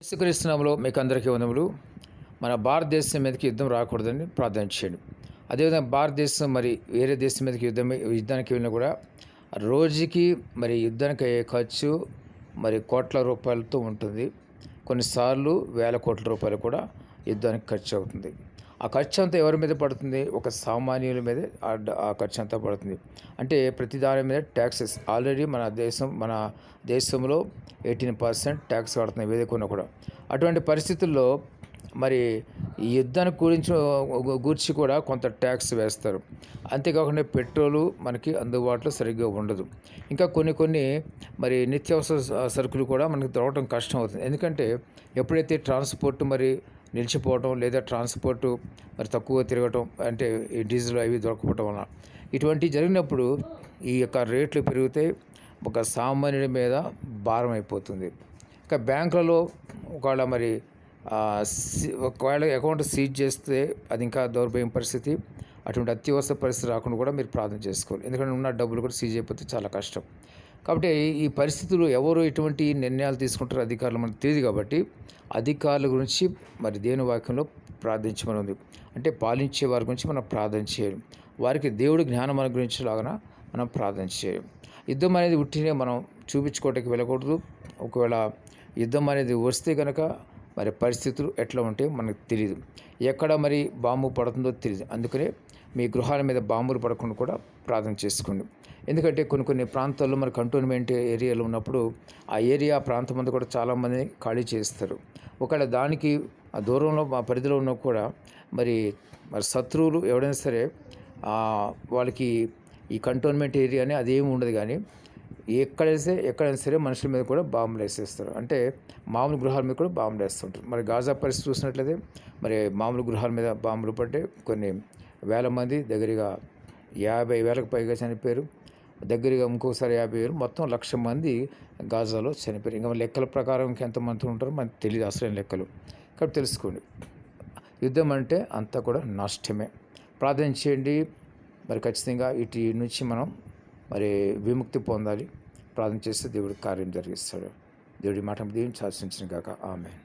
యేసుక్రీస్తునామములో మీకు అందరికీ వందములు. మన భారతదేశం మీదకి యుద్ధం రాకూడదని ప్రార్థన చేయండి. అదేవిధంగా భారతదేశం మరి వేరే దేశం మీదకి యుద్ధానికి వెళ్ళినా కూడా రోజుకి మరి యుద్ధానికి అయ్యే ఖర్చు మరి కోట్ల రూపాయలతో ఉంటుంది. కొన్నిసార్లు వేల కోట్ల రూపాయలు కూడా యుద్ధానికి ఖర్చు అవుతుంది. ఆ ఖర్చు అంతా ఎవరి మీద పడుతుంది? ఒక సామాన్యుల మీదే ఆ ఖర్చు అంతా పడుతుంది. అంటే ప్రతి దాని మీద ట్యాక్సెస్ ఆల్రెడీ మన దేశంలో 18% ట్యాక్స్ కడుతున్నాయి ఏది కొన్నా కూడా. అటువంటి పరిస్థితుల్లో మరి ఈ యుద్ధానికి గూర్చి కూడా కొంత ట్యాక్స్ వేస్తారు. అంతేకాకుండా పెట్రోలు మనకి అందుబాటులో సరిగ్గా ఉండదు. ఇంకా కొన్ని మరి నిత్యావసర సరుకులు కూడా మనకి దొరకడం కష్టం అవుతుంది. ఎందుకంటే ఎప్పుడైతే ట్రాన్స్పోర్ట్ మరి నిలిచిపోవటం లేదా ట్రాన్స్పోర్టు మరి తక్కువ తిరగటం, అంటే ఈ డీజిల్ అవి దొరకపోవటం వలన ఇటువంటివి జరిగినప్పుడు ఈ యొక్క రేట్లు పెరిగితే ఒక సామాన్యుడి మీద భారం అయిపోతుంది. ఇంకా బ్యాంకులలో ఒకవేళ అకౌంట్ సీజ్ చేస్తే అది ఇంకా దౌర్భాగ్యం పరిస్థితి. అటువంటి అత్యవసర పరిస్థితి రాకుండా కూడా మీరు ప్రార్థన చేసుకోవాలి. ఎందుకంటే ఉన్న డబ్బులు కూడా సీజ్ అయిపోతే చాలా కష్టం. కాబట్టి ఈ పరిస్థితులు ఎవరు ఎటువంటి నిర్ణయాలు తీసుకుంటారో అధికారులు మనకు తెలియదు. కాబట్టి అధికారుల గురించి మరి దేవుని వాక్యంలో ప్రార్థించమని ఉంది. అంటే పాలించే వారి గురించి మనం ప్రార్థన చేయాలి. వారికి దేవుడు జ్ఞానం అనుగ్రహించేలాగా మనం ప్రార్థన చేయాలి. యుద్ధం అనేది ఉట్టినే మనం చూపించుకోవటానికి వెళ్ళకూడదు. ఒకవేళ యుద్ధం అనేది వస్తే కనుక మరి పరిస్థితులు ఎట్లా ఉంటాయో మనకు తెలియదు. ఎక్కడ మరి బాంబు పడుతుందో తెలియదు. అందుకనే మీ గృహాల మీద బాంబులు పడకుండా కూడా ప్రార్థన చేసుకోండి. ఎందుకంటే కొన్ని ప్రాంతాల్లో మరి కంటోన్మెంట్ ఏరియాలో ఉన్నప్పుడు ఆ ప్రాంతం అంతా కూడా చాలామంది ఖాళీ చేస్తారు. ఒకవేళ దానికి ఆ దూరంలో మా పరిధిలో ఉన్నా కూడా మరి శత్రువులు ఎవడైనా సరే వాళ్ళకి ఈ కంటోన్మెంట్ ఏరియాని అదేమి ఉండదు. కానీ ఎక్కడైనా సరే మనుషుల మీద కూడా బాంబులు వేసేస్తారు. అంటే మామూలు గృహాల మీద కూడా బాంబులు వేస్తుంటారు. మరి గాజా పరిస్థితి చూసినట్లయితే మరి మామూలు గృహాల మీద బాంబులు పడ్డాయి. కొన్ని వేల మంది, దగ్గరగా 50,000కు పైగా చనిపోయారు. దగ్గరగా ఇంకోసారి 50,000, మొత్తం 1,00,000 మంది గాజాలో చనిపోయారు. ఇంకా లెక్కల ప్రకారం ఎంతమంది ఉంటారో మనకు తెలియదు, అసలైన లెక్కలు. కాబట్టి తెలుసుకోండి, యుద్ధం అంటే అంతా కూడా నష్టమే. ప్రార్థన చేయండి. మరి ఖచ్చితంగా వీటి నుంచి మనం మరి విముక్తి పొందాలి. ప్రార్థన చేస్తే దేవుడు కార్యం జరిగిస్తాడు. దేవుడి మాట దీవించి ఆశించిన గాక. ఆమేన్.